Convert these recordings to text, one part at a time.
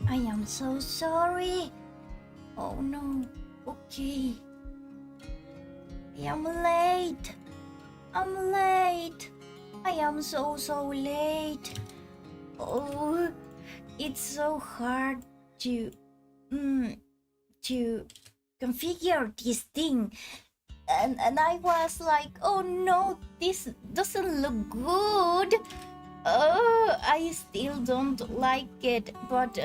I am so sorry. Oh no. Okay. I am late. I'm late. I am so late. Oh, it's so hard to configure this thing. And I was like, oh no, this doesn't look good. I still don't like it, but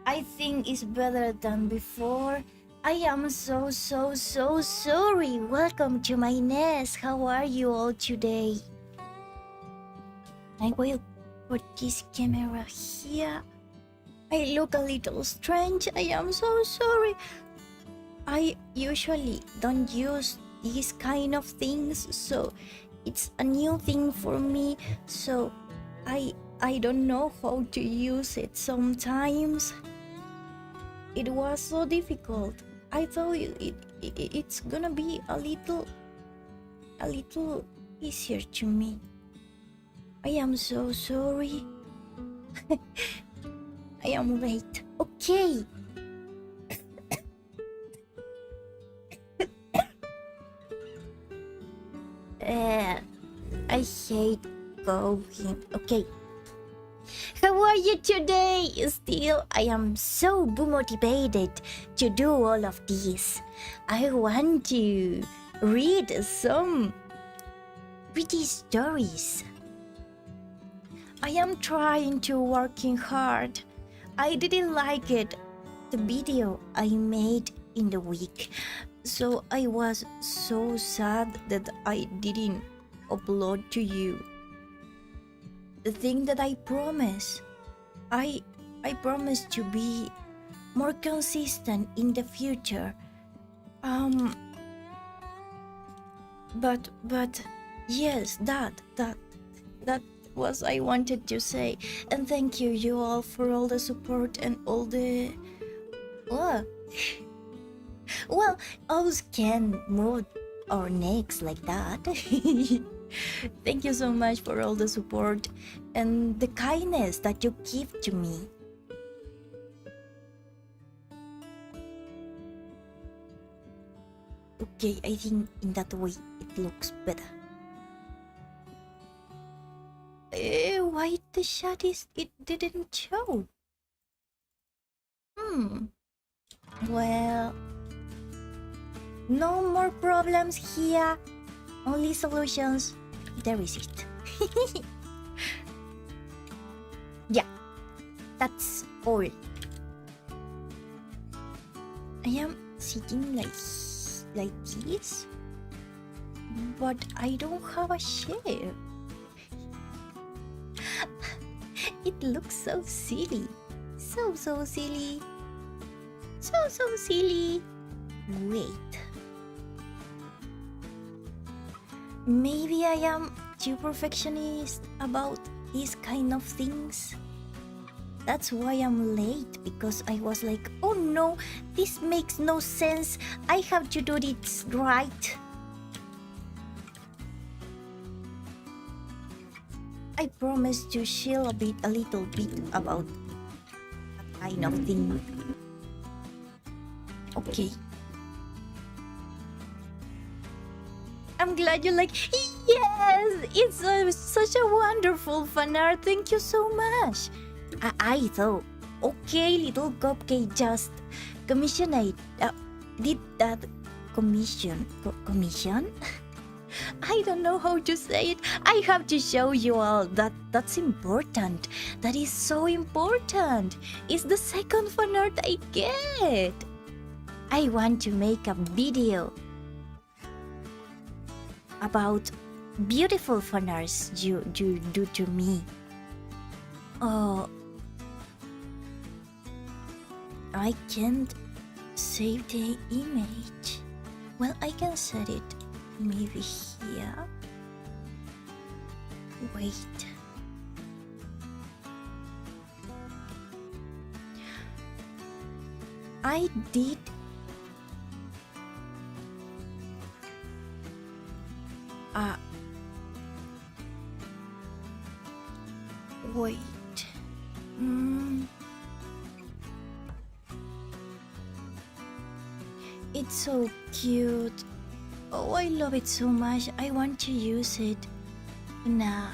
I think it's better than before. I am so sorry. Welcome to my nest. How are you all today? I will put this camera here. I look a little strange. I am so sorry. I usually don't use these kind of things, so it's a new thing for me. So I don't know how to use it sometimes. It was so difficult. I thought it's gonna be a little easier to me. I am so sorry. I am late. Okay. I hate coughing. Okay. How are you today? Still, I am so motivated to do all of this. I want to read some pretty stories. I am trying to working hard. I didn't like it, the video I made in the week. So I was so sad that I didn't upload to you. The thing that I promise, I promise to be more consistent in the future. But yes, that was I wanted to say. And thank you all for all the support and all the well, us can move our necks like that. Thank you so much for all the support and the kindness that you give to me. Okay, I think in that way it looks better. Why the shot is it didn't show? Well, no more problems here, only solutions. There is it. Yeah, that's all. I am sitting like this, but I don't have a chair. It looks so silly. So silly. So silly. Wait. Maybe I am too perfectionist about these kind of things. That's why I'm late, because I was like, oh no, this makes no sense. I have to do this right. I promise to chill a little bit about that kind of thing. Okay. I'm glad you like. Yes, it's such a wonderful fan art. Thank you so much. I thought, okay, little cupcake just commission it. Did that commission? I don't know how to say it. I have to show you all that that's important. That is so important. It's the second fan art I get. I want to make a video about beautiful fan arts you do to me. Oh, I can't save the image. Well, I can set it maybe here. Wait. I did wait. It's so cute. Oh, I love it so much. I want to use it in a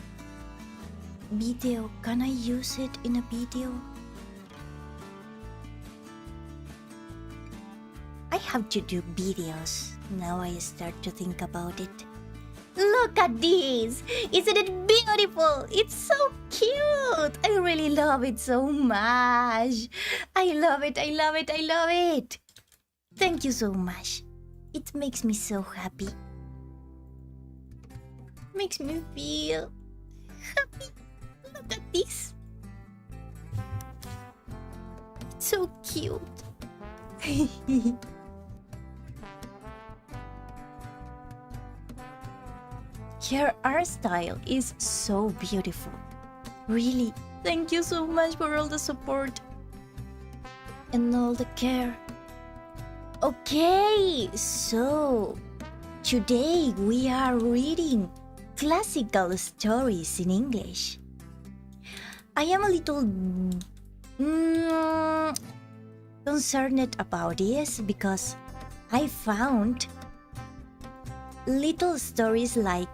video. Can I use it in a video? I have to do videos. Now I start to think about it. Look at this! Isn't it beautiful? It's so cute! I really love it so much. I love it, I love it, I love it. Thank you so much. It makes me so happy. Makes me feel happy. Look at this. It's so cute. Her art style is so beautiful. Really, thank you so much for all the support and all the care. Okay, so today we are reading classical stories in English. I am a little concerned about this because I found little stories like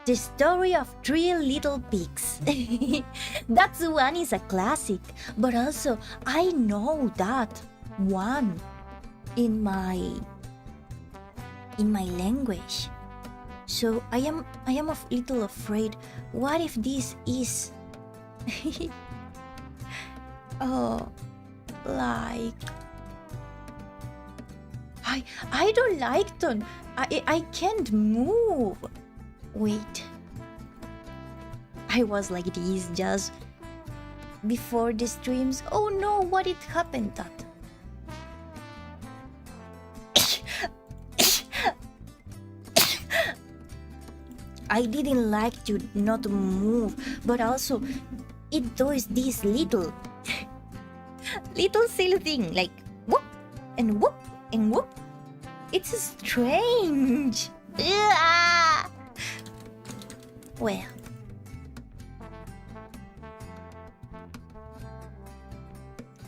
The Story of Three Little Pigs. That one is a classic, but also I know that one in my language. So I am a little afraid. What if this is like I don't like them. I can't move. Wait. I was like this just before the streams. Oh no, what it happened that? I didn't like to not move, but also it does this little silly thing like whoop and whoop and whoop. It's strange. Well,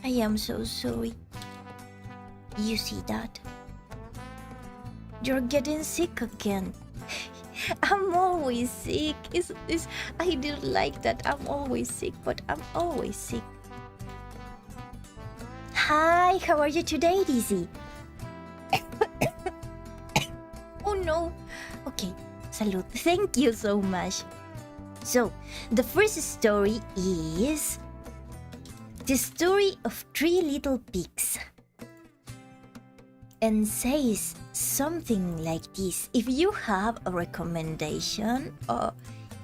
I am so sorry. You see that? You're getting sick again. I'm always sick. I didn't like that. I'm always sick, but I'm always sick. Hi, how are you today, Dizzy? Oh no. Okay, salud. Thank you so much. So, the first story is The Story of Three Little Pigs. And says something like this. If you have a recommendation,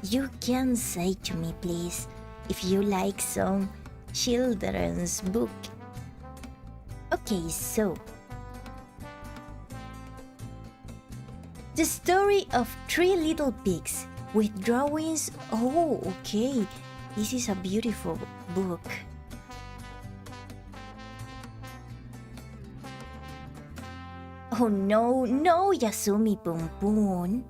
you can say to me, please, if you like some children's book. Okay, so The Story of Three Little Pigs with drawings. Oh, okay. This is a beautiful book. Oh no, no, Yasumi Boom Boom.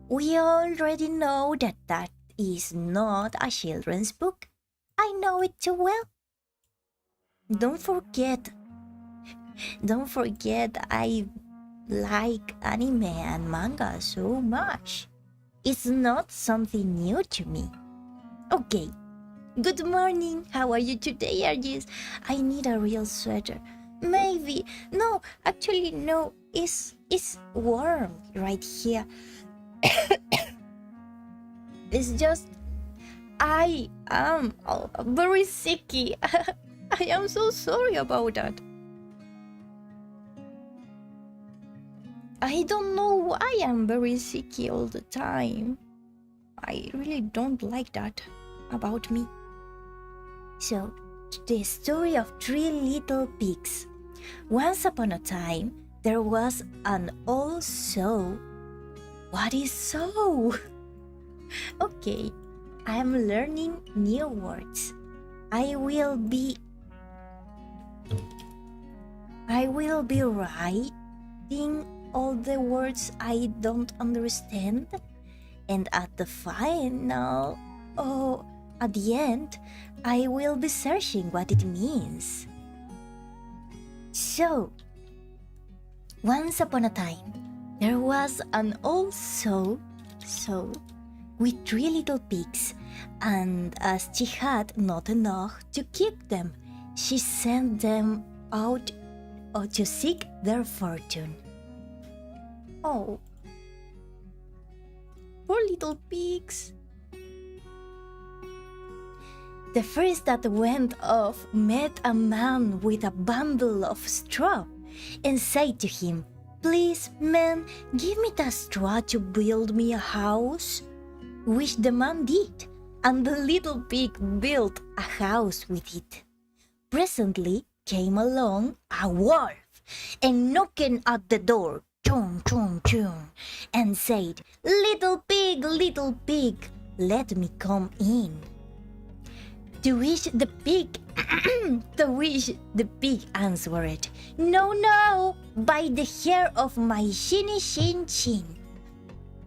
We already know that that is not a children's book. I know it too well. Don't forget, I like anime and manga so much. It's not something new to me. Okay, good morning. How are you today, Argis? I need a real sweater. Maybe. No, actually, no. It's warm right here. It's just I am very sicky. I am so sorry about that. I don't know why I'm very sicky all the time. I really don't like that about me. So, the story of Three Little Pigs. Once upon a time, there was an old sow. What is sow? Okay, I'm learning new words. I will be writing all the words I don't understand, and at the end, I will be searching what it means. So, Once upon a time, there was an old sow with 3 little pigs, and as she had not enough to keep them, she sent them out to seek their fortune. Oh, poor little pigs. The first that went off met a man with a bundle of straw and said to him, "Please, man, give me the straw to build me a house." Which the man did, and the little pig built a house with it. Presently came along a wolf, and knocking at the door, chung, chung, chung, and said, little pig, let me come in." To which the pig answered, "No, no, by the hair of my shinny shin chin."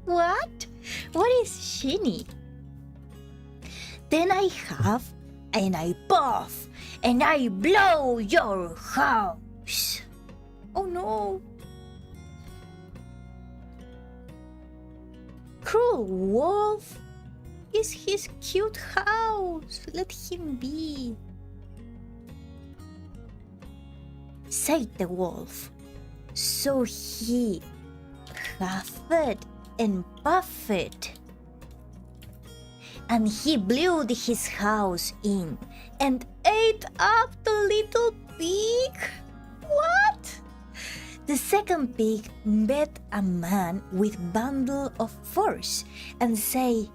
What? What is shinny? "Then I huff, and I puff, and I blow your house." Oh no. Cruel wolf. Is his cute house. Let him be. Said the wolf. So he huffed and puffed, and he blew his house in and ate up the little pig. What? The second pig met a man with bundle of furs and say,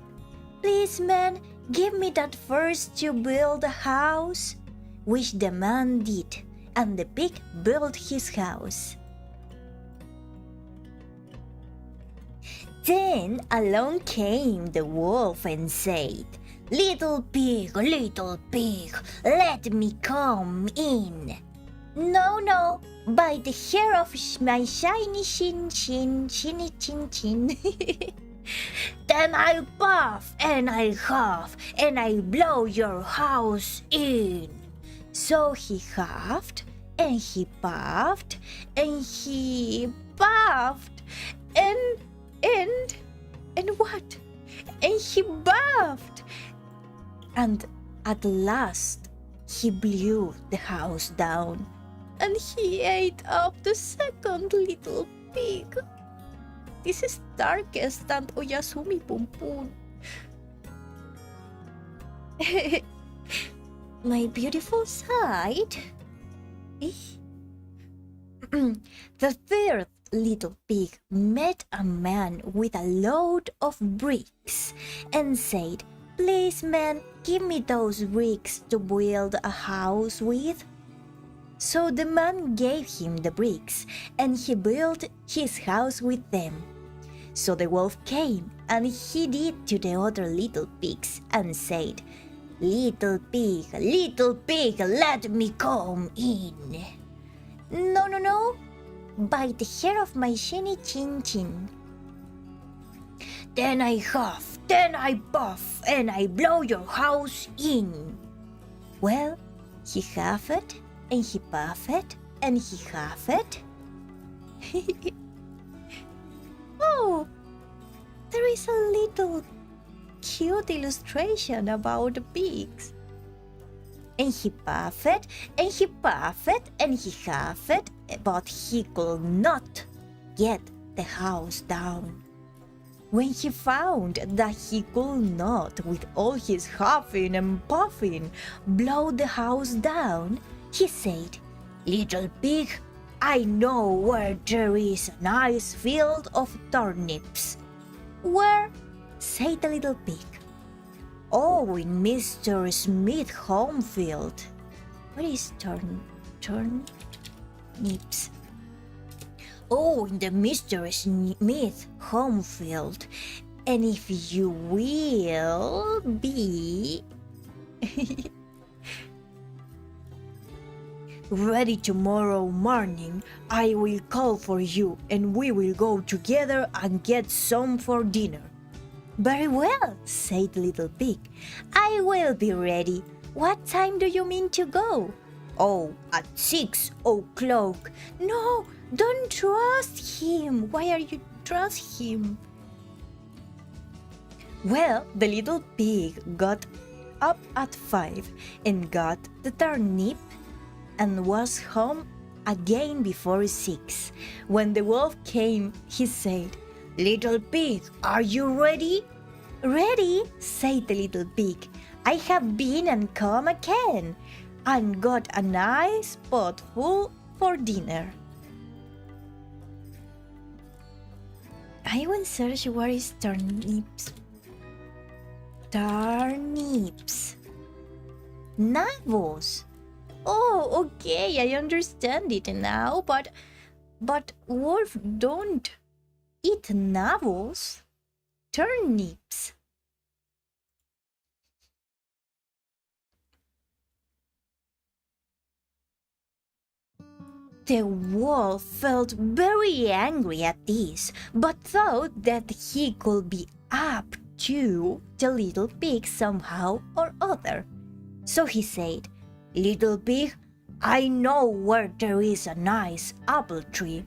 "Please, man, give me that first to build a house." Which the man did, and the pig built his house. Then along came the wolf and said, little pig, let me come in." "No, no, by the hair of my shiny shinny chin chin." "Then I puff and I huff and I blow your house in." So he huffed and he puffed and he puffed and what? And he buffed. And at last he blew the house down and he ate up the second little pig. This is darkest than Oyasumi Pumpun. My beautiful side. The third little pig met a man with a load of bricks and said, "Please, man, give me those bricks to build a house with." So the man gave him the bricks, and he built his house with them. So the wolf came, and he did to the other little pigs, and said, little pig, let me come in." "No, no, no, by the hair of my shinny chin chin." "Then I huff, then I puff, and I blow your house in." Well, he huffed, and he puffed, and he huffed. Oh, there is a little cute illustration about the pigs. And he puffed, and he puffed, and he huffed, but he could not get the house down. When he found that he could not, with all his huffing and puffing, blow the house down, he said, "Little pig, I know where there is a nice field of turnips." "Where?" said the little pig. "Oh, in Mr. Smith's home field." What is turnips? "Oh, in the Mr. Smith home field. And if you will be ready tomorrow morning, I will call for you and we will go together and get some for dinner." "Very well," said the little pig. "I will be ready. What time do you mean to go?" "Oh, at 6 o'clock. "No, Don't trust him. Why are you trust him? Well, the little pig got up at 5 and got the turnip and was home again before 6. When the wolf came, he said, "Little pig, are you ready?" "Ready," said the little pig. "I have been and come again, and got a nice pot full for dinner." I will search what is turnips. Turnips. Nabos. Oh, okay, I understand it now, but wolf don't eat nabos. Turnips. The wolf felt very angry at this, but thought that he could be up to the little pig somehow or other. So he said, "Little pig, I know where there is a nice apple tree."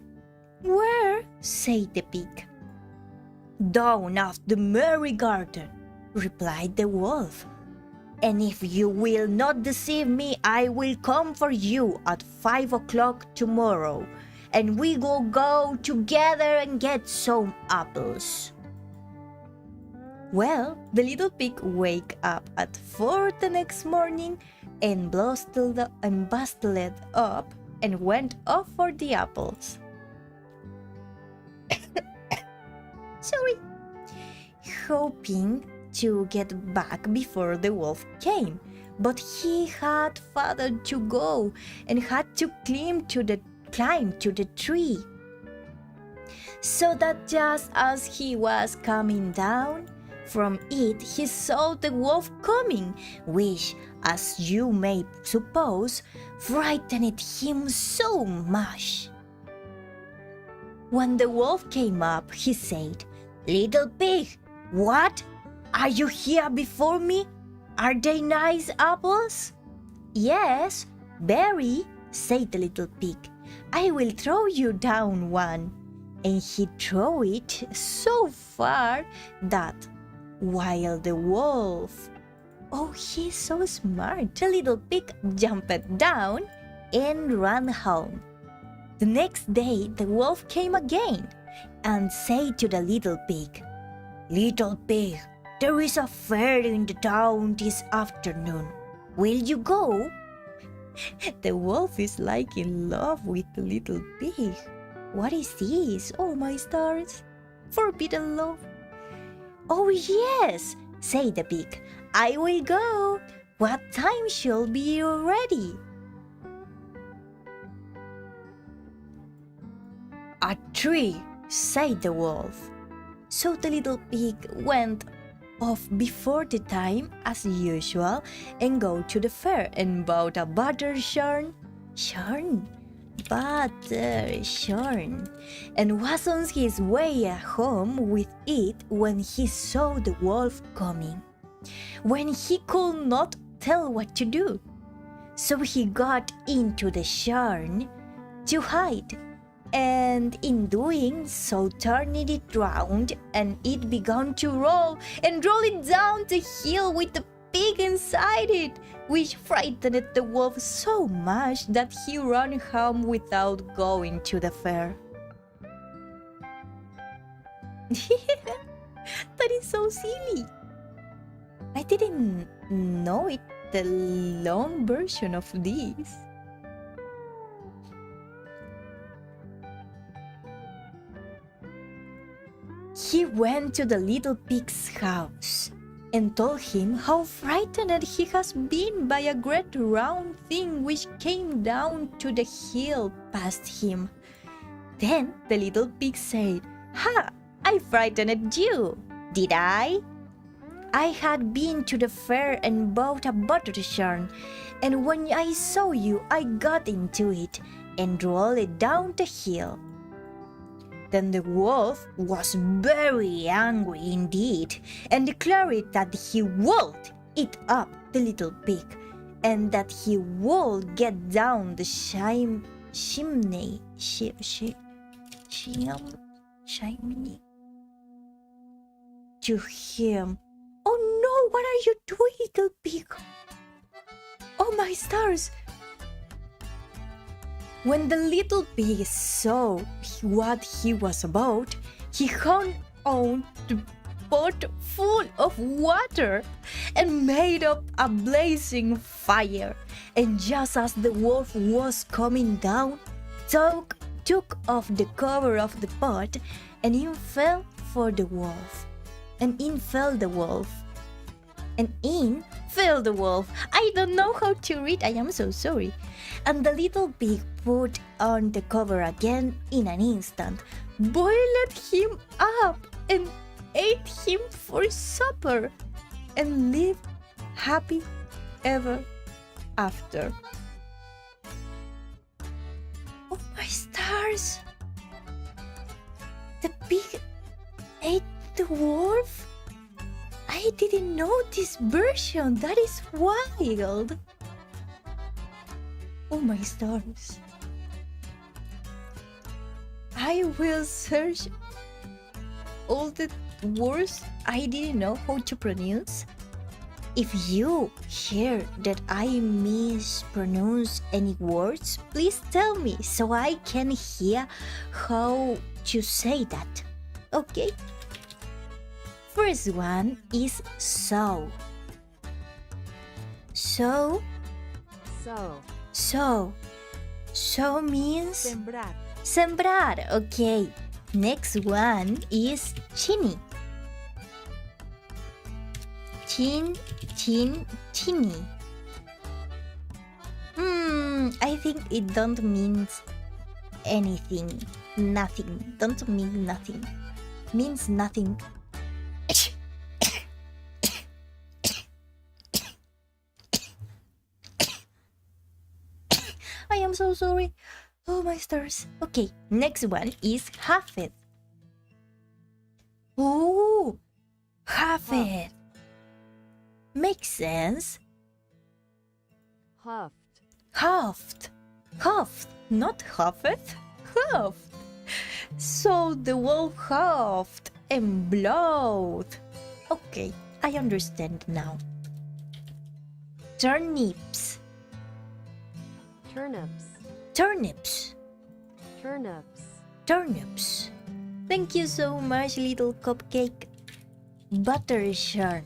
"Where?" said the pig. "Down at the merry garden," replied the wolf. "And if you will not deceive me, I will come for you at 5 o'clock tomorrow, and we will go together and get some apples." Well, the little pig woke up at 4 the next morning and bustled up and went off for the apples. Sorry. Hoping to get back before the wolf came, but he had farther to go and had to climb to the tree. So that just as he was coming down from it, he saw the wolf coming, which, as you may suppose, frightened him so much. When the wolf came up, he said, "Little pig, what? Are you here before me? Are they nice apples?" "Yes, very," said the little pig. "I will throw you down one." And he threw it so far that while the wolf, oh, he's so smart, the little pig jumped down and ran home. The next day, the wolf came again and said to the little pig, "Little pig, there is a fair in the town this afternoon. Will you go?" The wolf is like in love with the little pig. What is this? Oh, my stars. Forbidden love. "Oh, yes," said the pig. "I will go. What time shall be ready?" "At 3, said the wolf. So the little pig went off before the time as usual and go to the fair and bought a butter churn, and was on his way home with it when he saw the wolf coming, when he could not tell what to do. So he got into the churn to hide, and in doing so turned it round, and it began to roll and roll it down the hill with the pig inside it, which frightened the wolf so much that he ran home without going to the fair. That is so silly. I didn't know it, the long version of this. He went to the little pig's house and told him how frightened he has been by a great round thing which came down to the hill past him. Then the little pig said, "Ha! I frightened you, did I? I had been to the fair and bought a butter churn, and when I saw you, I got into it and rolled it down the hill." Then the wolf was very angry indeed, and declared that he would eat up the little pig, and that he would get down the chimney. To him. Oh no, what are you doing, little pig? Oh my stars! When the little pig saw what he was about, he hung on the pot full of water and made up a blazing fire. And just as the wolf was coming down, took off the cover of the pot, and in fell the wolf. I don't know how to read, I am so sorry. And the little pig put on the cover again in an instant, boiled him up, and ate him for supper, and lived happy ever after. Oh my stars! The pig ate the wolf? I didn't know this version. That is wild. Oh my stars. I will search all the words I didn't know how to pronounce. If you hear that I mispronounce any words, please tell me so I can hear how to say that. Okay? First one is sow. Sow means sembrar. Okay. Next one is chini. Chini. I think it don't mean anything. Nothing. Don't mean nothing. Means nothing. I am so sorry. Oh my stars. Okay, next one is hafed. Oh, hafed. Makes sense. Huffed. Not huffed. Huffed. So the wolf huffed and blowed. Okay, I understand now. Turnips. Thank you so much, little cupcake. Butter churn.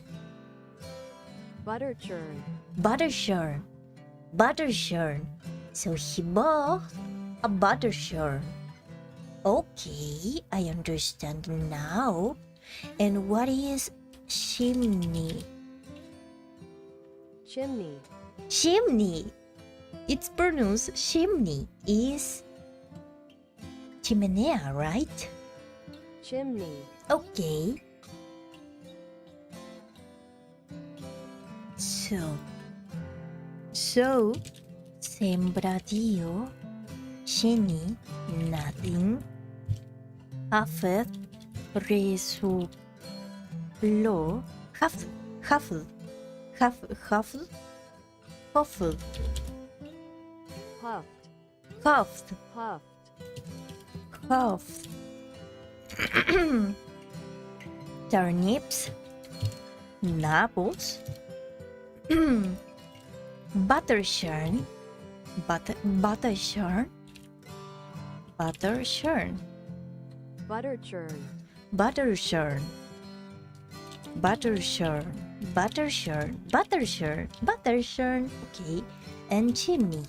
So he bought a butter churn. Okay, I understand now. And what is chimney? It's pronounced chimney. Is chimenea, right? Okay. So sembradío, chini, nothing. Hafed, resopló, huffled. Turnips, nabbles, butter churn, okay, and chimney.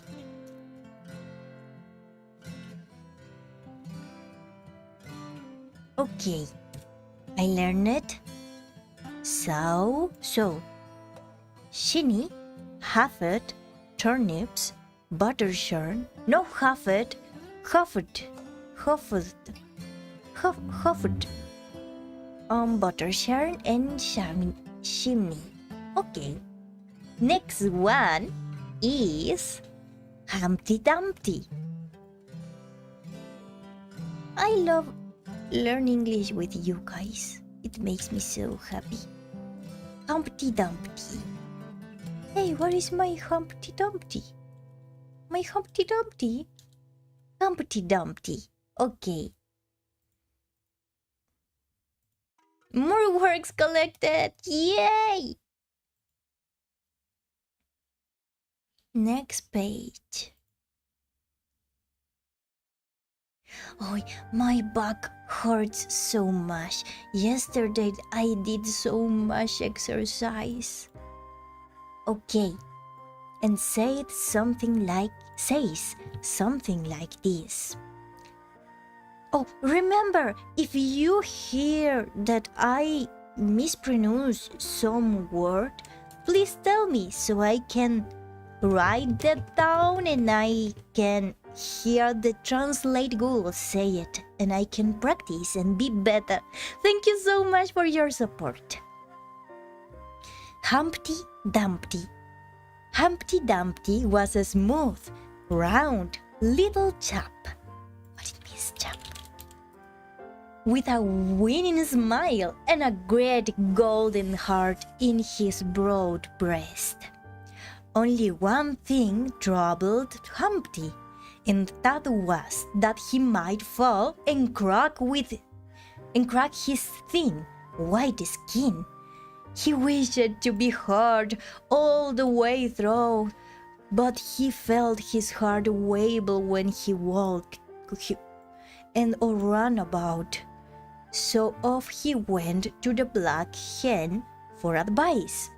Okay, I learned it. So, chini, hafed, turnips, butter churn, no huffed, butter churn and chimney. Okay, next one is Humpty Dumpty. I love learning English with you guys. It makes me so happy. Humpty Dumpty. Hey, where is my Humpty Dumpty? My Humpty Dumpty? Humpty Dumpty. Okay. More works collected. Yay! Next page. Oh, my back hurts so much. Yesterday I did so much exercise. Okay. And says something like this. Oh, remember, if you hear that I mispronounce some word, please tell me so I can write that down and I can hear the translate Google say it and I can practice and be better. Thank you so much for your support. Humpty Dumpty. Humpty Dumpty was a smooth, round, little chap. What it means, chap? With a winning smile and a great golden heart in his broad breast. Only one thing troubled Humpty, and that was that he might fall and crack his thin, white skin. He wished to be hard all the way through, but he felt his heart wobble when he walked and ran about. So off he went to the black hen for advice.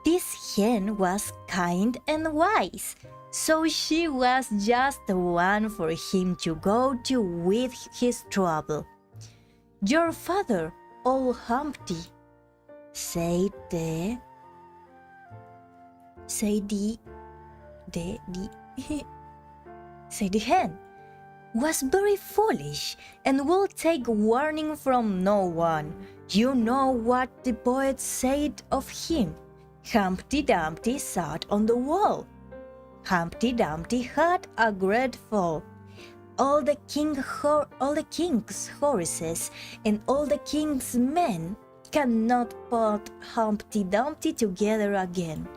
This hen was kind and wise, so she was just the one for him to go to with his trouble. Your father, old Humpty, said the hen, was very foolish and will take warning from no one. You know what the poet said of him. Humpty Dumpty sat on the wall. Humpty Dumpty had a great fall. All the king's horses and all the king's men cannot put Humpty Dumpty together again.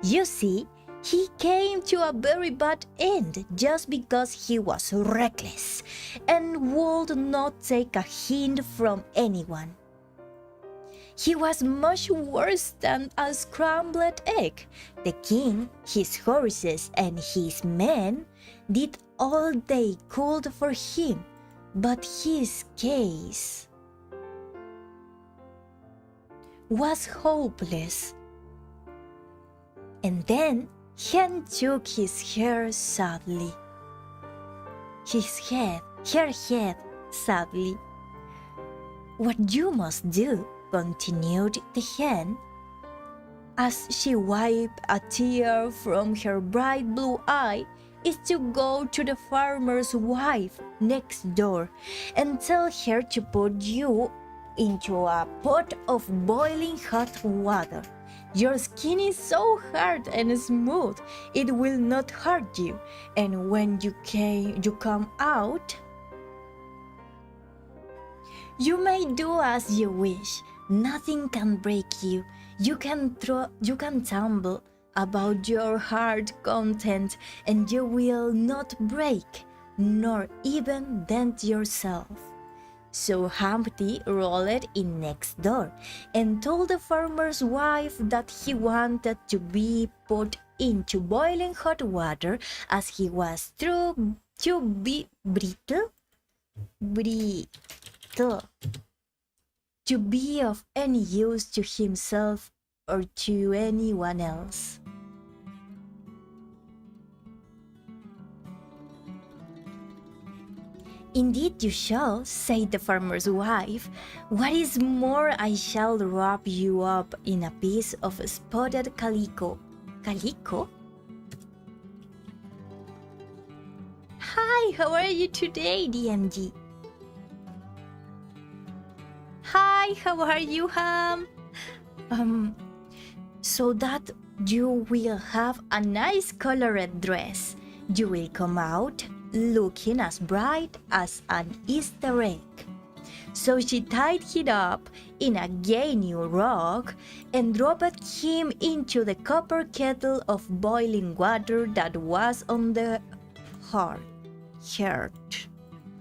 You see, he came to a very bad end just because he was reckless and would not take a hint from anyone. He was much worse than a scrambled egg. The king, his horses, and his men did all they could for him, but his case was hopeless. And then Hen shook his hair sadly. Her head sadly. What you must do, continued the hen, as she wiped a tear from her bright blue eye, is to go to the farmer's wife next door and tell her to put you into a pot of boiling hot water. Your skin is so hard and smooth, it will not hurt you, and when you come out, you may do as you wish. Nothing can break you. You can tumble about your hard content, and you will not break, nor even dent yourself. So Humpty rolled in next door and told the farmer's wife that he wanted to be put into boiling hot water as he was too brittle to be of any use to himself or to anyone else. Indeed you shall, said the farmer's wife. What is more, I shall wrap you up in a piece of spotted calico. Calico? Hi, how are you today, DMG? Hi, how are you, Ham? So that you will have a nice colored dress. You will come out looking as bright as an Easter egg. So she tied him up in a gay new rock and dropped him into the copper kettle of boiling water that was on the hearth.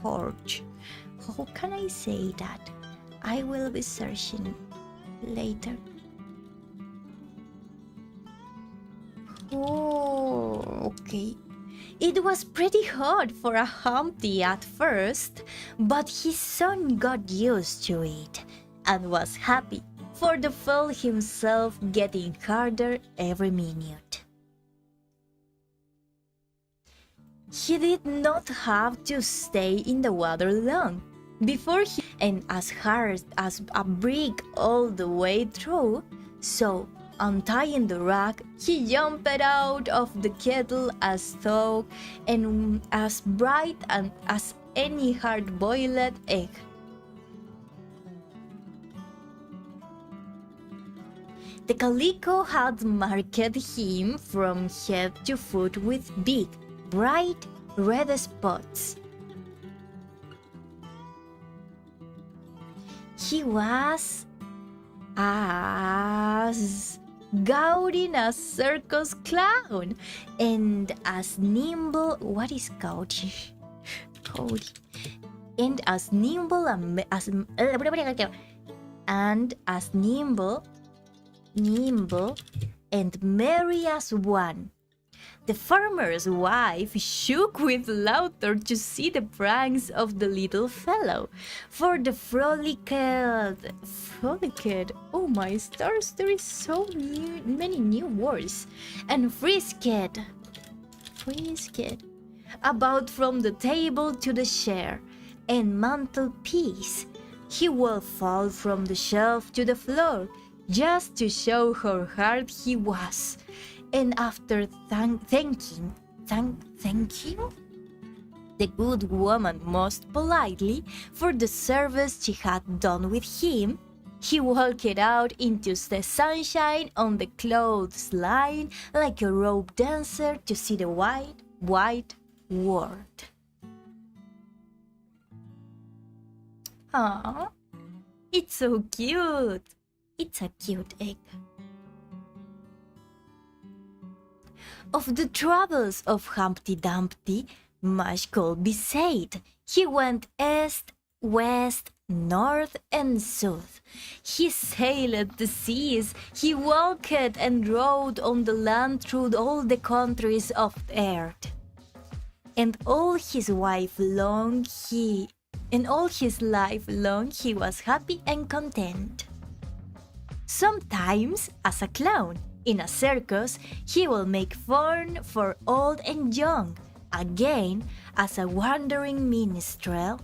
How can I say that? I will be searching later. Oh, okay. It was pretty hard for a Humpty at first, but he soon got used to it and was happy for the fall himself getting harder every minute. He did not have to stay in the water long before he and as hard as a brick all the way through, so untying the rack, he jumped out of the kettle as tall and as bright and as any hard-boiled egg. The calico had marked him from head to foot with big, bright red spots. He was as gaudy as circus clown and as nimble. What is gaudy? And as nimble and merry as one. The farmer's wife shook with laughter to see the pranks of the little fellow, for the frolicked, oh my stars, there is so many new words, and frisked about from the table to the chair and mantelpiece. He will fall from the shelf to the floor, just to show how hard he was. And after thanking the good woman most politely for the service she had done with him, he walked out into the sunshine on the clothesline like a rope dancer to see the wide world. Aww, it's so cute. It's a cute egg. Of the troubles of Humpty Dumpty, much could be said. He went east, west, north, and south. He sailed the seas, he walked and rode on the land through all the countries of the earth. And all his life long he was happy and content. Sometimes, as a clown, in a circus, he will make fun for old and young, again as a wandering minstrel.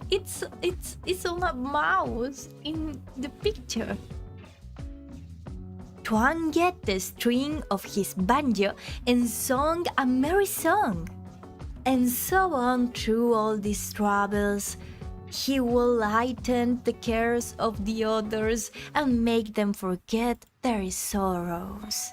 it's on a mouse in the picture. Twanged the string of his banjo and sung a merry song. And so on through all these troubles. He will lighten the cares of the others and make them forget their sorrows.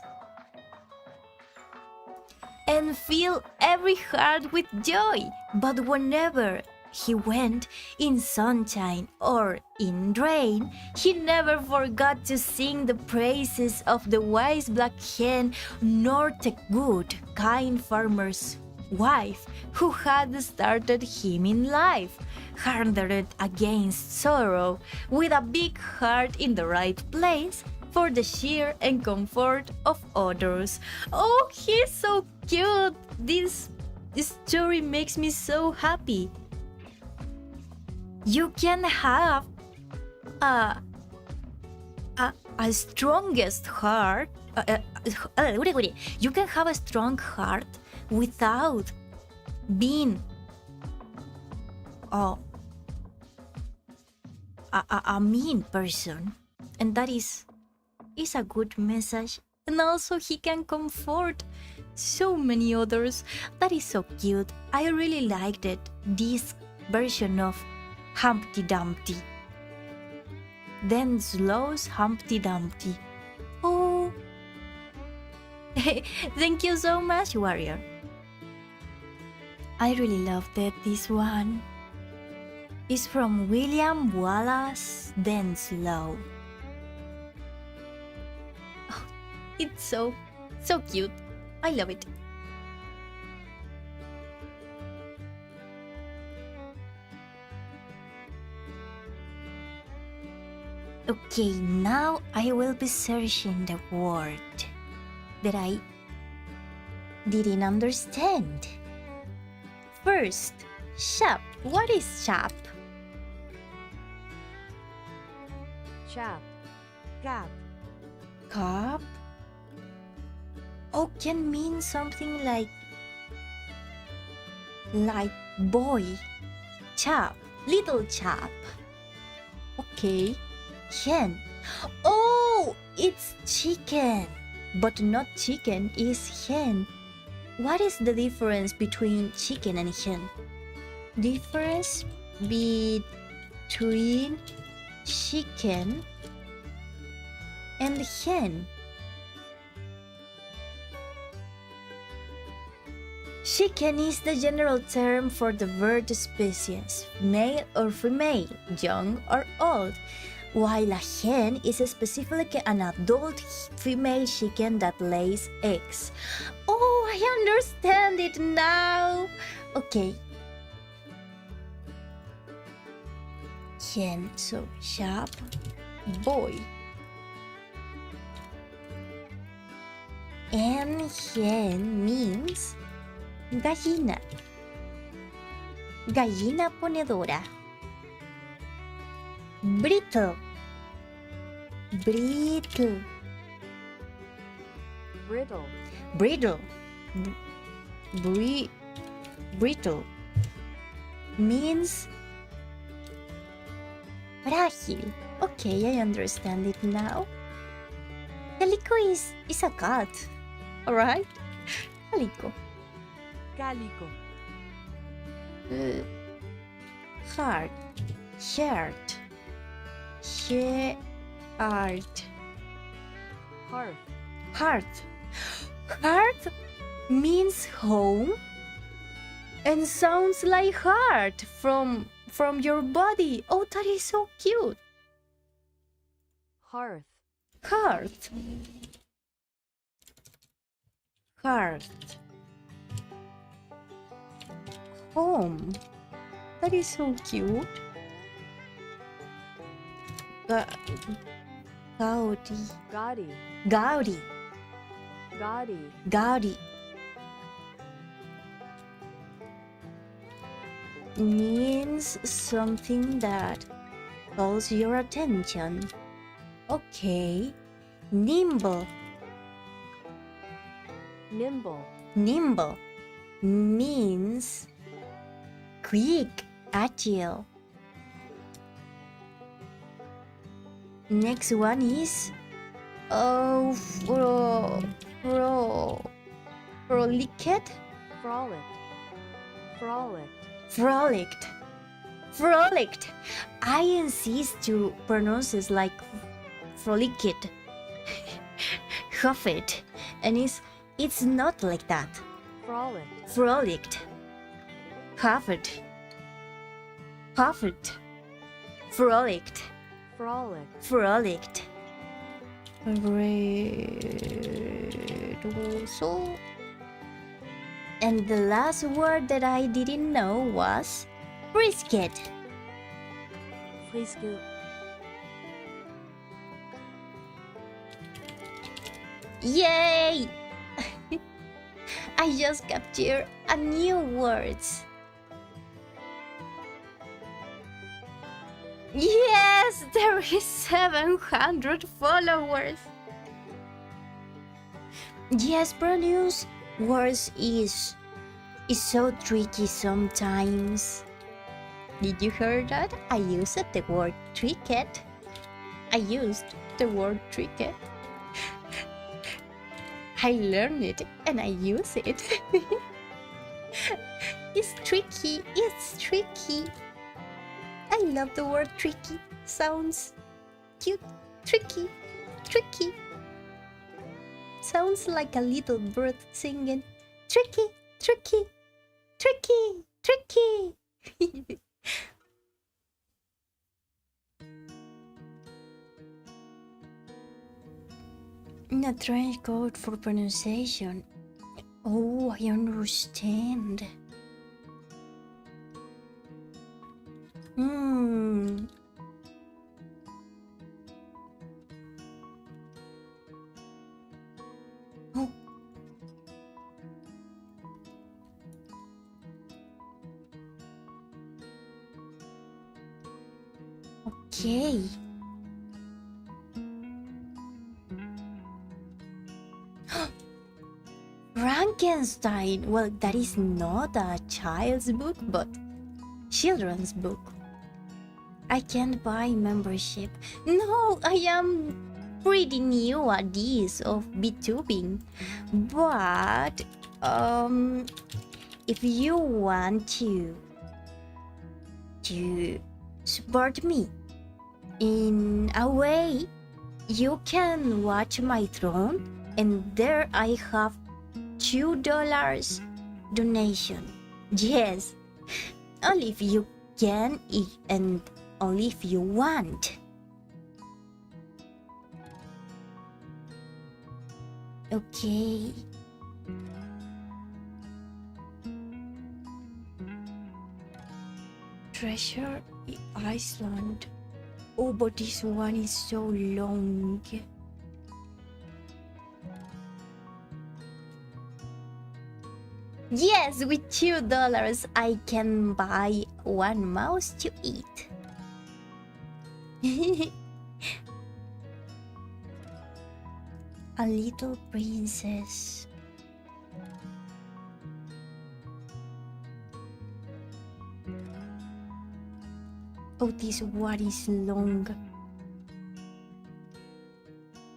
And fill every heart with joy. But whenever he went, in sunshine or in rain, he never forgot to sing the praises of the wise black hen, nor the good, kind farmer's wife who had started him in life, hardened against sorrow, with a big heart in the right place for the cheer and comfort of others. Oh, he's so cute! This story makes me so happy. You can have a strongest heart. You can have a strong heart without being a mean person, and that is a good message. And also he can comfort so many others. That is so cute. I really liked it, this version of Humpty Dumpty. Then slows Humpty Dumpty. Oh, Thank you so much, warrior. I really love that this one is from William Wallace Denslow. Oh, it's so cute. I love it. Okay, now I will be searching the word that I didn't understand. First, shop. What is shop? Chap. Gap. Cup? Oh, can mean something like boy, chap, little chap. Okay. Hen. Oh, it's chicken. But not chicken, is hen. What is the difference between chicken and hen? Difference between chicken and hen. Chicken is the general term for the bird species, male or female, young or old, while a hen is specifically an adult female chicken that lays eggs. Oh, I understand it now. Okay. Hen, so shop, boy. And hen means gallina. Gallina ponedora. Brittle. Brittle. Brittle. Brittle. Brittle means frágil. Okay, I understand it now. Calico is a cat. Alright? Calico. Calico. Heart. Shirt. Heart. Hearth. Heart. Heart means home and sounds like heart from your body. Oh, that is so cute. Hearth. Heart. Heart. Home. That is so cute. Gaudi. Gaudy. Gaudi. Gaudy. Gaudi. Means something that calls your attention. Okay. Nimble. Nimble. Nimble means quick, agile. Next one is frolicked. Frolic. Frolic. Frolicked. Frolicked. I insist to pronounce it like frolicked. Huffed. And it's not like that. Frolic. Frolicked. Huffed. Puffed. Frolicked. Frolic. Frolicked. Also. And the last word that I didn't know was brisket. Frisco. Yay! I just captured a new words. Yes, there is 700 followers. Yes, produce words is so tricky sometimes. Did you hear that? I used the word tricket. I used the word tricket. I learned it and I use it. It's tricky. It's tricky. I love the word tricky. Sounds cute. Tricky. Tricky. sounds like a little bird singing, tricky, tricky, tricky, tricky. A trench coat for pronunciation. Oh, I understand. Hmm. Oh. Okay. Frankenstein. Well, that is not a child's book, but children's book. I can't buy membership. No, I am pretty new at this of BTubing. But if you want to support me in a way, you can watch my throne, and there I have $2 donation. Yes, only if you can and only if you want. Okay. Treasure Iceland. Oh, but this one is so long. Yes, with $2 I can buy one mouse to eat. A little princess. Oh, this one is long.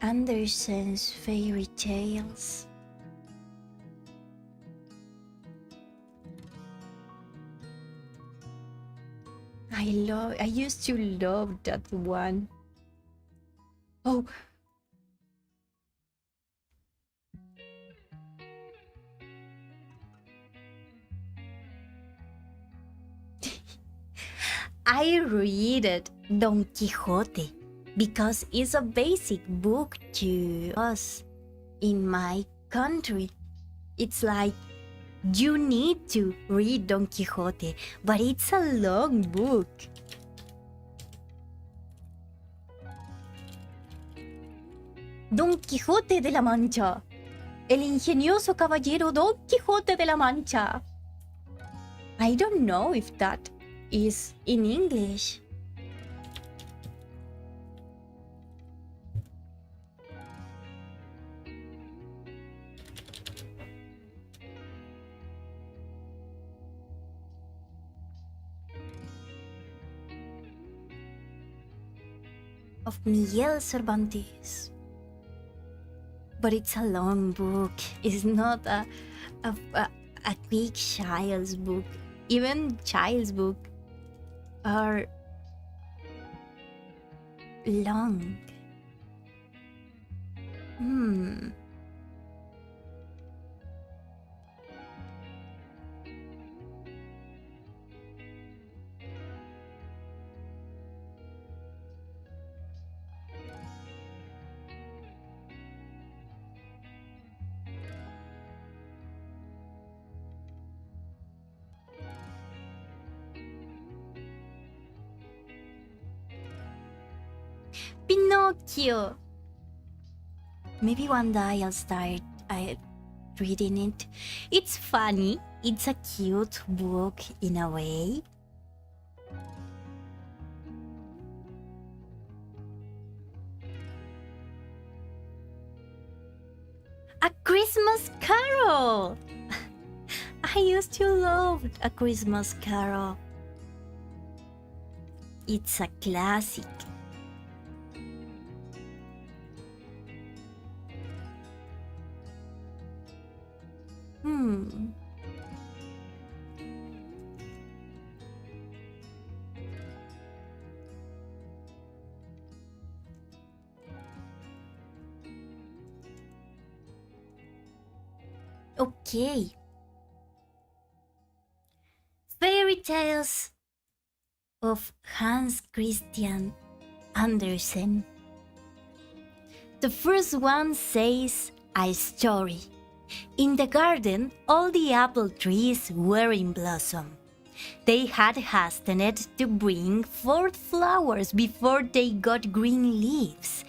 Andersen's fairy tales. I used to love that one. Oh. I read it, Don Quixote, because it's a basic book to us in my country. It's like you need to read Don Quixote, but it's a long book. Don Quijote de la Mancha. El ingenioso caballero Don Quijote de la Mancha. I don't know if that is in English. Of Miguel Cervantes. But it's a long book. It's not a quick child's book. Even child's book are long. Pinocchio. Maybe one day I'll start reading it. It's funny. It's a cute book in a way. A Christmas Carol. I used to love A Christmas Carol. It's a classic. Okay. Fairy tales of Hans Christian Andersen. The first one says a story. In the garden, all the apple trees were in blossom. They had hastened to bring forth flowers before they got green leaves.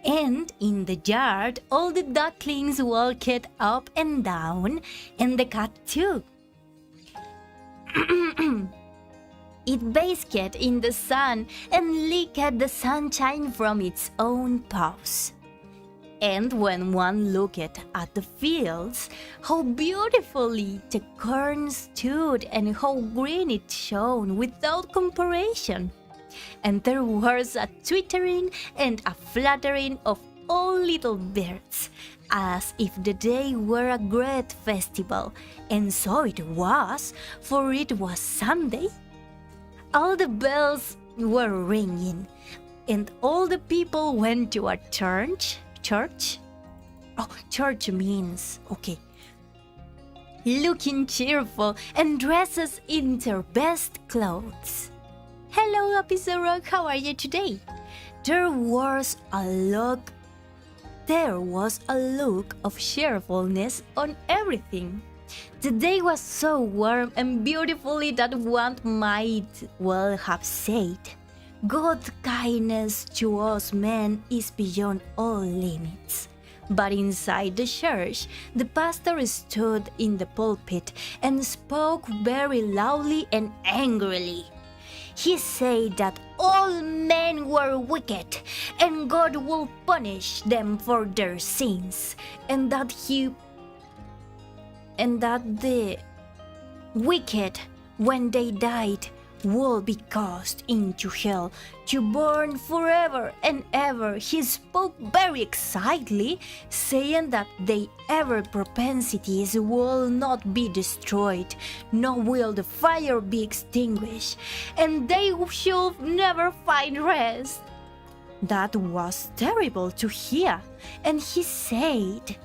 And in the yard, all the ducklings walked up and down, and the cat too. It basked in the sun and licked the sunshine from its own paws. And when one looked at the fields, how beautifully the corn stood and how green it shone without comparison. And there was a twittering and a fluttering of all little birds, as if the day were a great festival, and so it was, for it was Sunday. All the bells were ringing, and all the people went to a church. Oh, church means, okay. Looking cheerful and dresses in their best clothes. Hello, episode, how are you today? There was a look of cheerfulness on everything. The day was so warm and beautifully that one might well have said, God's kindness to us men is beyond all limits. But inside the church, the pastor stood in the pulpit and spoke very loudly and angrily. He said that all men were wicked and God will punish them for their sins, and that the wicked, when they died, will be cast into hell to burn forever and ever. He spoke very excitedly, saying that their evil propensities will not be destroyed, nor will the fire be extinguished, and they should never find rest. That was terrible to hear, and he said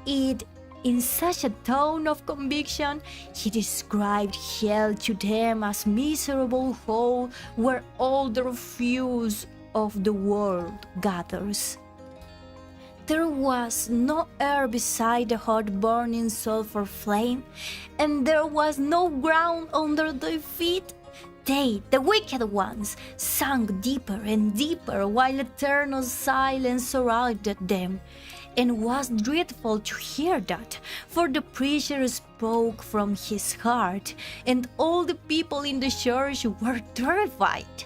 it in such a tone of conviction. He described hell to them as miserable hole where all the refuse of the world gathers. There was no air beside the hot burning sulfur flame, and there was no ground under their feet. They, the wicked ones, sank deeper and deeper while eternal silence surrounded them. And was dreadful to hear that, for the preacher spoke from his heart, and all the people in the church were terrified.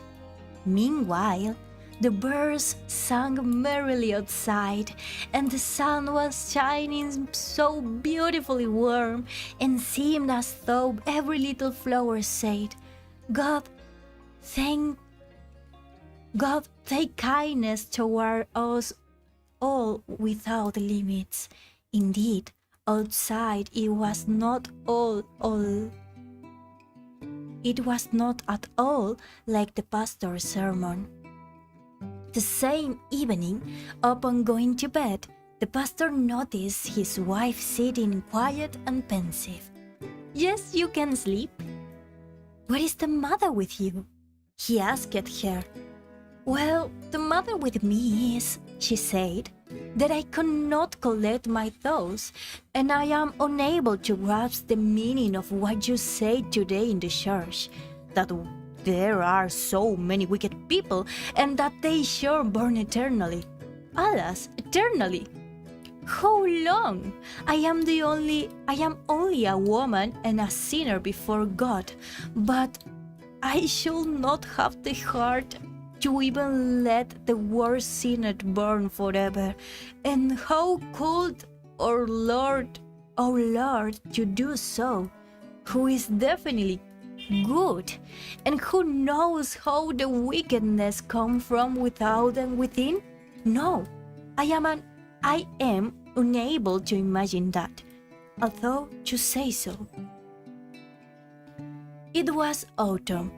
Meanwhile, the birds sang merrily outside, and the sun was shining so beautifully warm, and seemed as though every little flower said, God, take kindness toward us all without limits. Indeed, outside it was not at all like the pastor's sermon. The same evening, upon going to bed, the pastor noticed his wife sitting quiet and pensive. Yes, you can sleep. What is the matter with you? He asked her. Well, the matter with me is, she said, that I cannot collect my thoughts, and I am unable to grasp the meaning of what you said today in the church, that there are so many wicked people, and that they shall burn eternally. Alas, eternally! How long? I am only a woman and a sinner before God, but I should not have the heart to even let the worst sinner burn forever. And how could our Lord, to do so, who is definitely good, and who knows how the wickedness comes from without and within? No, I am unable to imagine that, although to say so. It was autumn.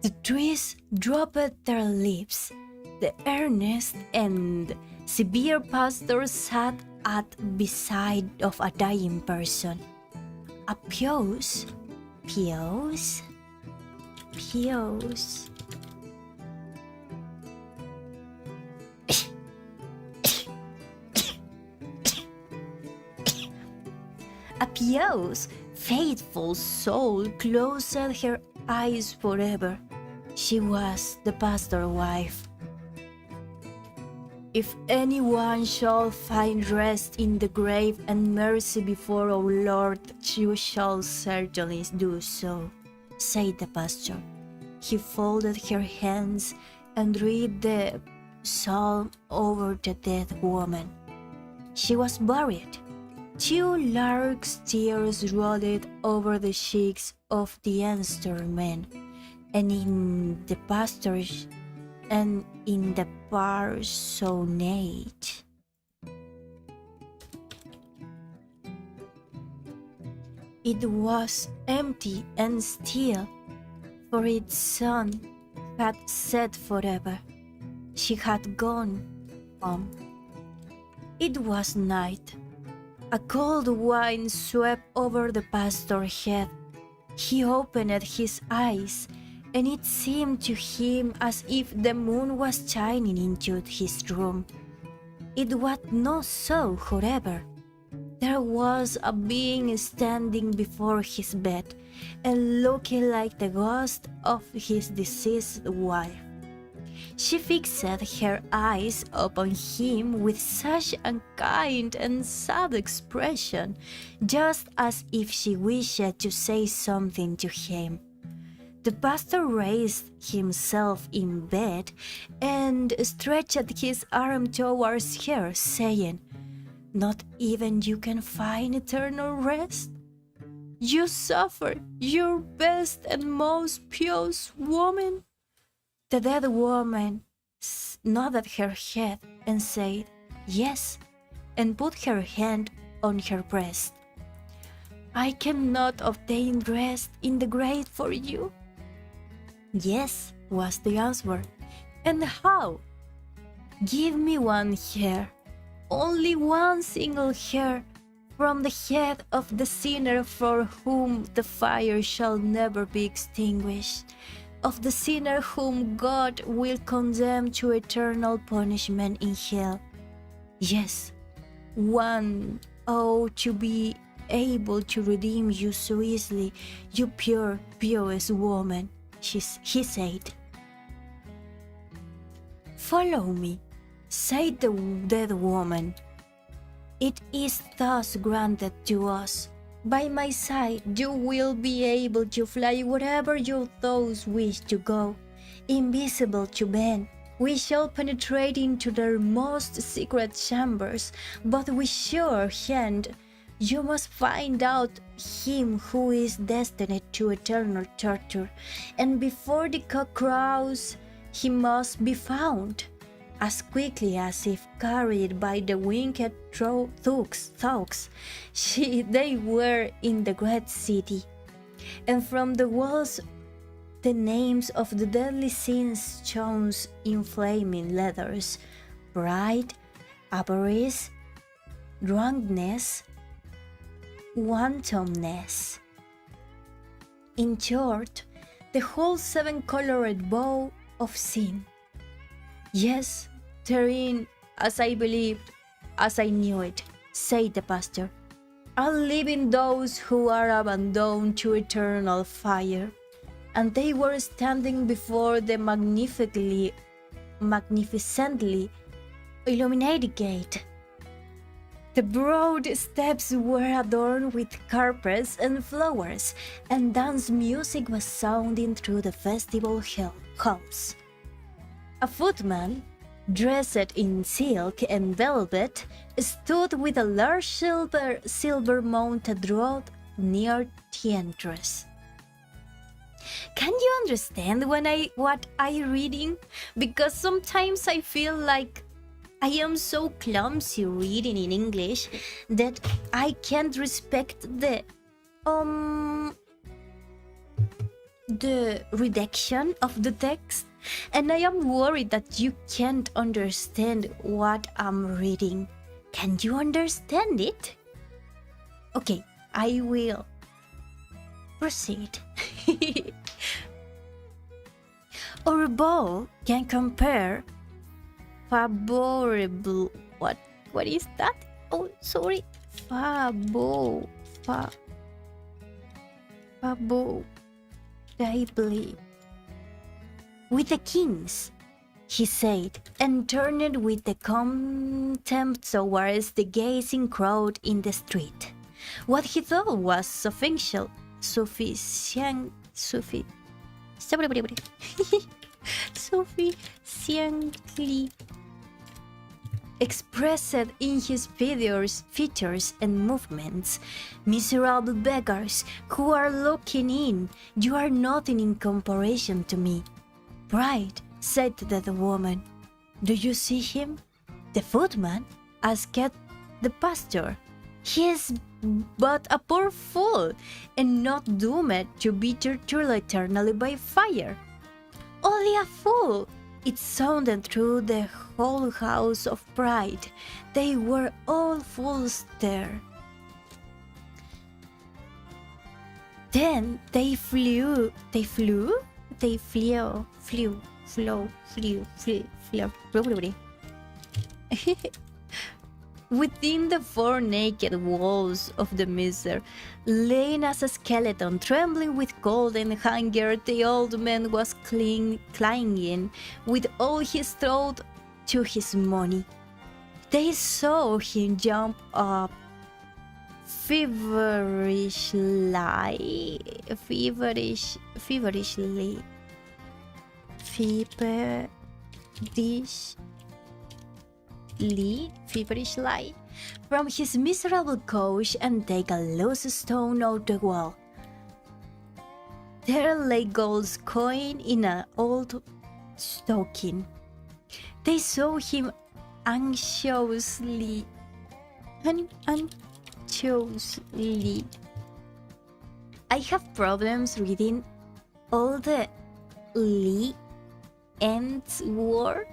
The trees dropped their leaves. The earnest and severe pastor sat at beside of a dying person. A pious. Pious. Pious. A pious, faithful soul closed her eyes forever. She was the pastor's wife. If anyone shall find rest in the grave and mercy before our Lord, you shall certainly do so, said the pastor. He folded her hands and read the psalm over the dead woman. She was buried. 2 large tears rolled over the cheeks of the ancestor man, and in the pastor's and in the parsonage. It was empty and still, for its son had set forever. She had gone home. It was night. A cold wind swept over the pastor's head. He opened his eyes, and it seemed to him as if the moon was shining into his room. It was not so, however. There was a being standing before his bed and looking like the ghost of his deceased wife. She fixed her eyes upon him with such a kind and sad expression, just as if she wished to say something to him. The pastor raised himself in bed and stretched his arm towards her, saying, "Not even you can find eternal rest? You suffer, your best and most pious woman?" The dead woman nodded her head and said, "Yes," and put her hand on her breast. "I cannot obtain rest in the grave for you." "Yes," was the answer. "And how?" "Give me one hair, only one single hair, from the head of the sinner for whom the fire shall never be extinguished, of the sinner whom God will condemn to eternal punishment in hell. Yes, one ought to be able to redeem you so easily, you pure, pious woman," he said. "Follow me," said the dead woman. "It is thus granted to us. By my side you will be able to fly wherever your thoughts wish to go. Invisible to men, we shall penetrate into their most secret chambers, but with sure hand you must find out him who is destined to eternal torture, and before the cock crows he must be found, as quickly as if carried by the winged thoughts they were in the great city. And from the walls the names of the deadly sins shone in flaming letters: pride, avarice, drunkenness, wantonness. In short, the whole 7-colored bow of sin. Yes, therein, as I believed, as I knew it, said the pastor, are living those who are abandoned to eternal fire. And they were standing before the magnificently illuminated gate. The broad steps were adorned with carpets and flowers, and dance music was sounding through the festival halls. A footman, dressed in silk and velvet, stood with a large silver-mounted rod near the entrance. Can you understand what I'm reading? Because sometimes I feel like I am so clumsy reading in English that I can't respect the redaction of the text, and I am worried that you can't understand what I'm reading. Can you understand it? Okay, I will Proceed. Our bow can compare favorable. What is that? Oh, sorry. Favorably with the kings, he said, and turned with the contempt towards the gazing crowd in the street. What he thought was sufficiently expressed in his features and movements. Miserable beggars who are looking in, you are nothing in comparison to me. Pride, said the woman. Do you see him? The footman? Asked the pastor. He is but a poor fool, and not doomed to be tortured eternally by fire. Only a fool! It sounded through the whole house of Pride. They were all fools there. Then they flew. Within the four naked walls of the miser, laying as a skeleton, trembling with cold and hunger, the old man was clinging with all his throat to his money. They saw him jump up feverishly, from his miserable couch and take a loose stone out the wall. There lay gold coin in an old stocking. They saw him anxiously. I have problems reading all the Lee ends word.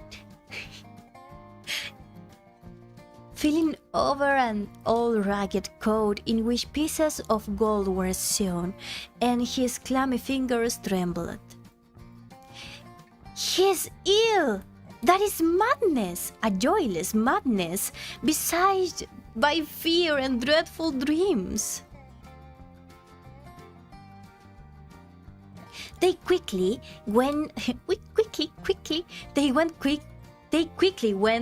Feeling over an old ragged coat in which pieces of gold were sewn, and his clammy fingers trembled. He is ill! That is madness, a joyless madness, besieged by fear and dreadful dreams. They quickly went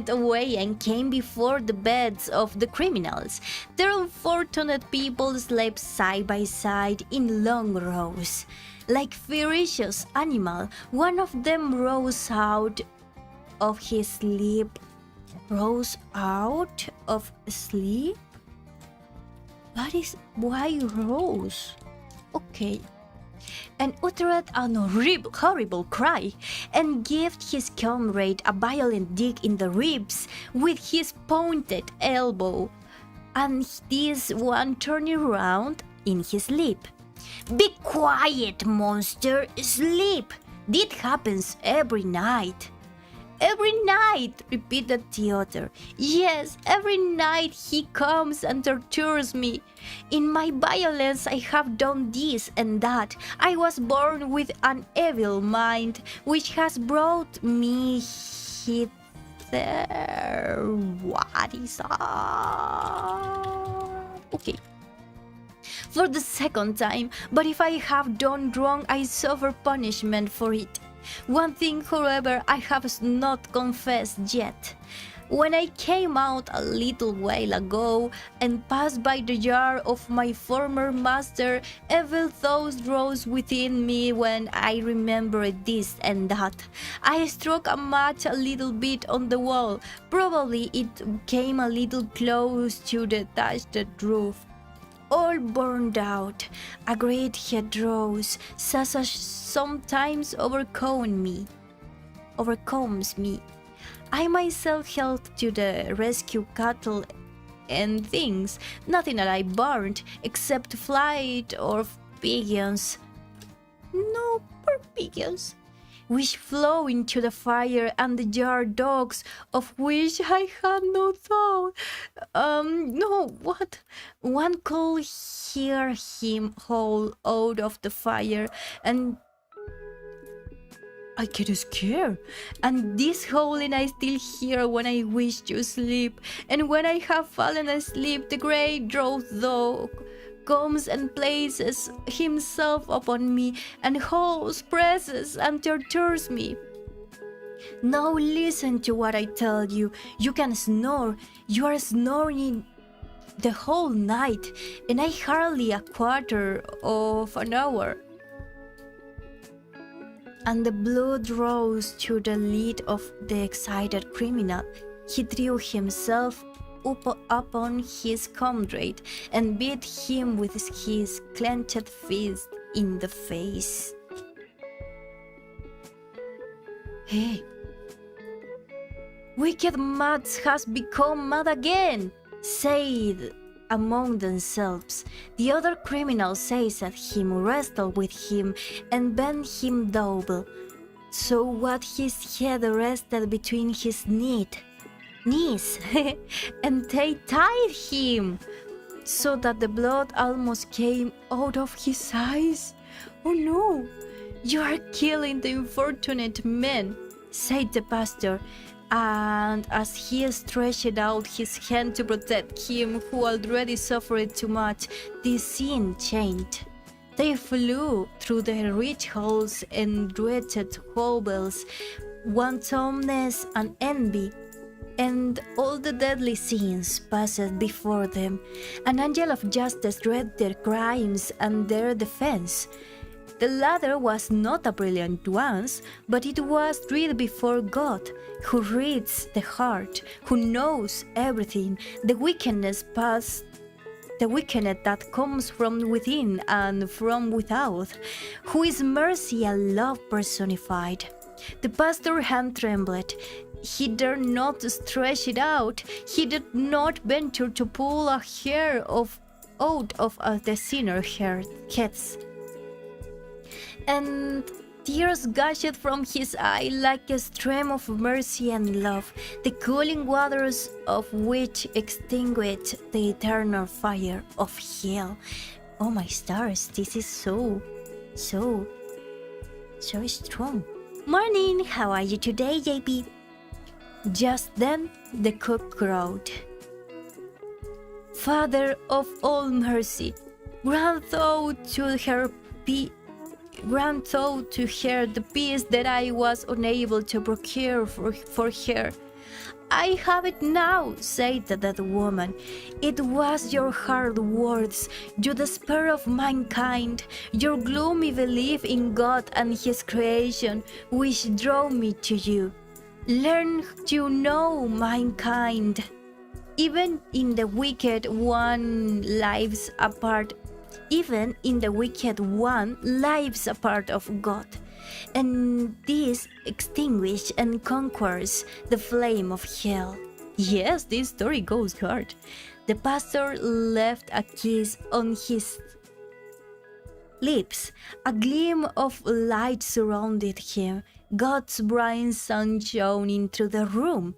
away and came before the beds of the criminals. Their unfortunate people slept side by side in long rows. Like ferocious animal, one of them rose out of his sleep. Rose out of sleep? Why rose? Okay. And uttered an horrible cry, and gave his comrade a violent dig in the ribs with his pointed elbow, and this one turning round in his sleep. Be quiet, monster! Sleep! This happens every night. Every night, repeated the other. Yes, every night he comes and tortures me. In my violence I have done this and that. I was born with an evil mind, which has brought me hither. What is up? Okay. For the second time, but if I have done wrong, I suffer punishment for it. One thing, however, I have not confessed yet. When I came out a little while ago and passed by the yard of my former master, evil thoughts rose within me when I remembered this and that. I struck a match a little bit on the wall. Probably it came a little close to the thatched roof. All burned out. A great heat rose, such as sometimes overcomes me. I myself helped to the rescue cattle and things. Nothing that I burned except flight or pigeons. No, poor pigeons. which flew into the fire, and the yard dogs, of which I had no thought. No, what? One could hear him howl out of the fire, and I get scared. And this howling I still hear when I wish to sleep. And when I have fallen asleep, the great draught dog comes and places himself upon me, and howls, presses, and tortures me. Now listen to what I tell you. You can snore. You are snoring the whole night, and I hardly a quarter of an hour. And the blood rose to the lid of the excited criminal. He threw himself upon his comrade and beat him with his clenched fist in the face. Hey, wicked Mads has become mad again, said among themselves. The other criminal says that him, wrestled with him, and bent him double, so what his head rested between his knees, and they tied him, so that the blood almost came out of his eyes. Oh no, you are killing the unfortunate man, said the pastor. And as he stretched out his hand to protect him who already suffered too much, the scene changed. They flew through the rich halls and wretched hovels, wantonness and envy, and all the deadly scenes passed before them. An angel of justice read their crimes and their defense. The latter was not a brilliant one, but it was read before God, who reads the heart, who knows everything, the wickedness that comes from within and from without, who is mercy and love personified. The pastor's hand trembled. He dared not stretch it out. He did not venture to pull a hair out of the sinner's heads. And tears gushed from his eye like a stream of mercy and love, the cooling waters of which extinguished the eternal fire of hell. Oh my stars, this is so strong. Morning, how are you today, JP? Just then, the cook crowed. Father of all mercy, grant thou to her the peace that I was unable to procure for her. I have it now, said that woman. It was your hard words, your despair of mankind, your gloomy belief in God and His creation, which drove me to you. Learn to know mankind. Even in the wicked one lives apart of God, and this extinguishes and conquers the flame of hell. Yes, this story goes hard. The pastor left a kiss on his lips. A gleam of light surrounded him. God's bright sun shone into the room,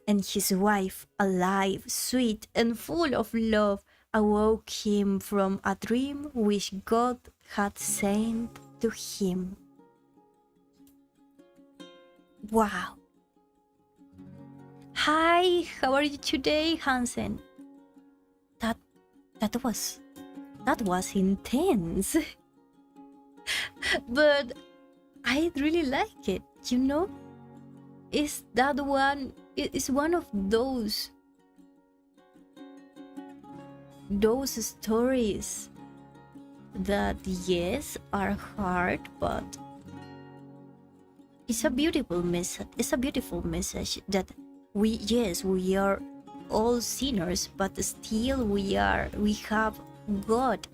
and his wife, alive, sweet, and full of love, awoke him from a dream which God had sent to him. Wow. Hi, how are you today, Hansen? That was intense. But I really like it, you know? It's one of those stories that, yes, are hard, but it's a beautiful message. It's a beautiful message that we are all sinners, but still we have God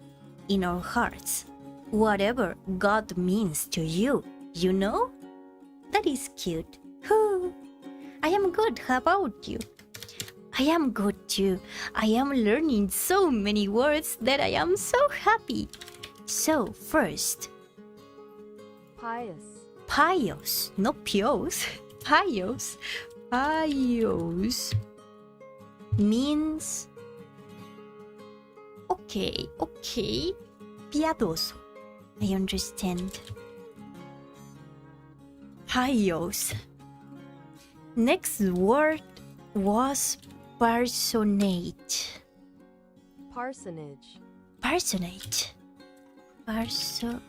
in our hearts. Whatever God means to you, you know? That is cute. I am good. How about you? I am good too. I am learning so many words that I am so happy. So first, pious, pious, not pious, pious, pious means okay, piadoso. I understand. Pious. Next word was personage. Parsonage. Personage. Personage.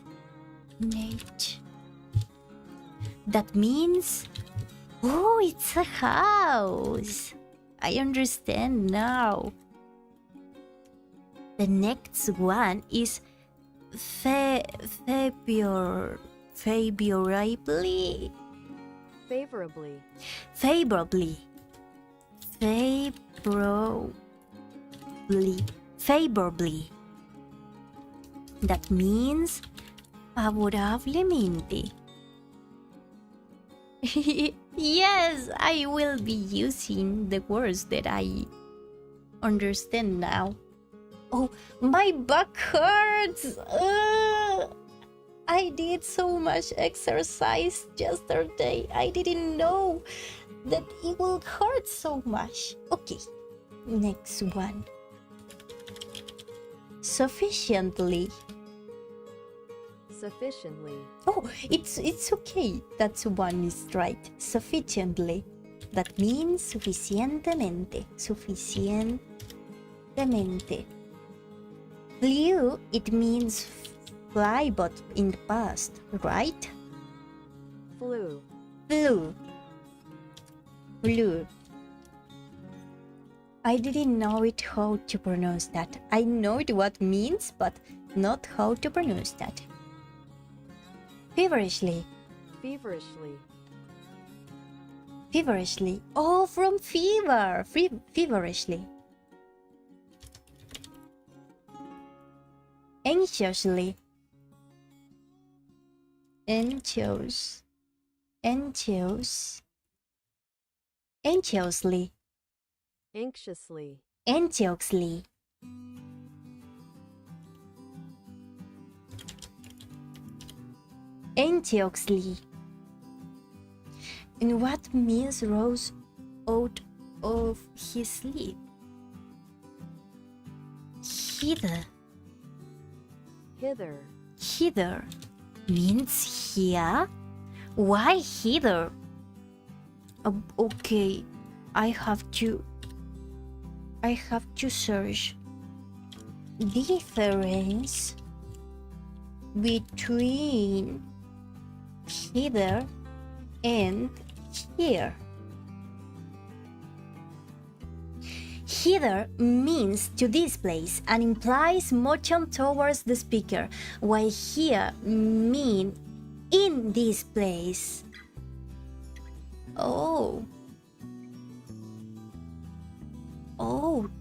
That means, oh, it's a house. I understand now. The next one is favorably. Favorably. Favorably. Favorably. That means favorablemente. Yes, I will be using the words that I understand now. Oh, my back hurts. I did so much exercise yesterday. I didn't know that it will hurt so much. Okay, next one. Sufficiently. Sufficiently. Oh, it's okay. That's one is right. Sufficiently. That means suficientemente. Suficientemente. Flew, it means fly, but in the past, right? Flew. Flew. Flew. I didn't know it how to pronounce that. I know it what means, but not how to pronounce that. Feverishly. Feverishly. Feverishly. Oh, from fever. Feverishly. Anxiously. Anxious. Anxiously. Anxiously. Anxiously. Anxiously. And what means rose out of his sleep? Hither. Hither. Hither means here. Why hither? Okay, I have to search difference between hither and here. Hither means to this place and implies motion towards the speaker, while here mean in this place. Oh,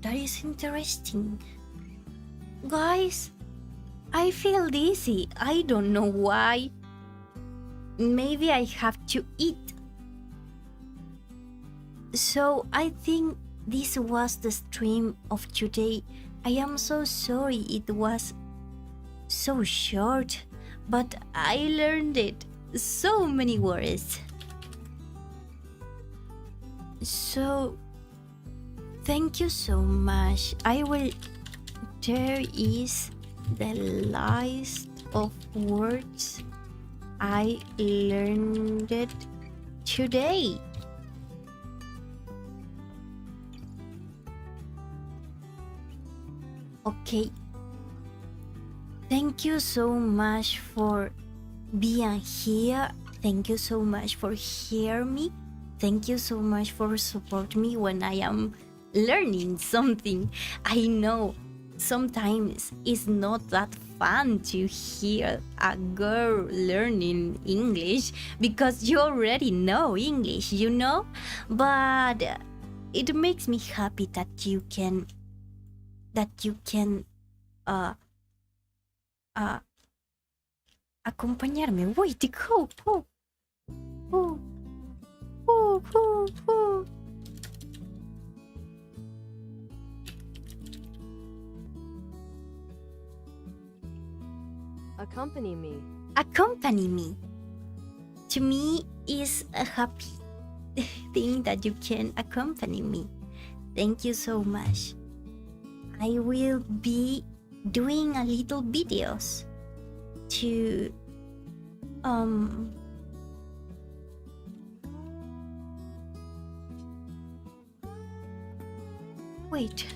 that is interesting. Guys, I feel dizzy. I don't know why. Maybe I have to eat. So I think this was the stream of today. I am so sorry it was so short, but I learned it. So many words. So thank you so much. There is the list of words I learned today. Okay. Thank you so much for being here. Thank you so much for hearing me. Thank you so much for supporting me when I am learning something. I know sometimes it's not that fun to hear a girl learning English because you already know English, you know? But it makes me happy that you can acompañarme. Wait, go. Accompany me. Accompany me to me is a happy thing that you can accompany me. Thank you so much. I will be doing a little videos to wait.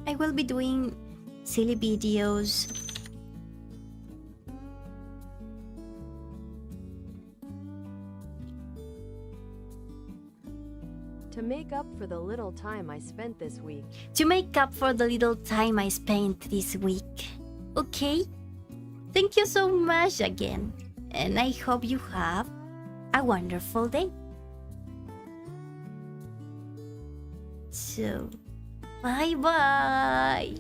I will be doing silly videos. To make up for the little time I spent this week. To make up for the little time I spent this week. Okay? Thank you so much again. And I hope you have a wonderful day. So, bye bye.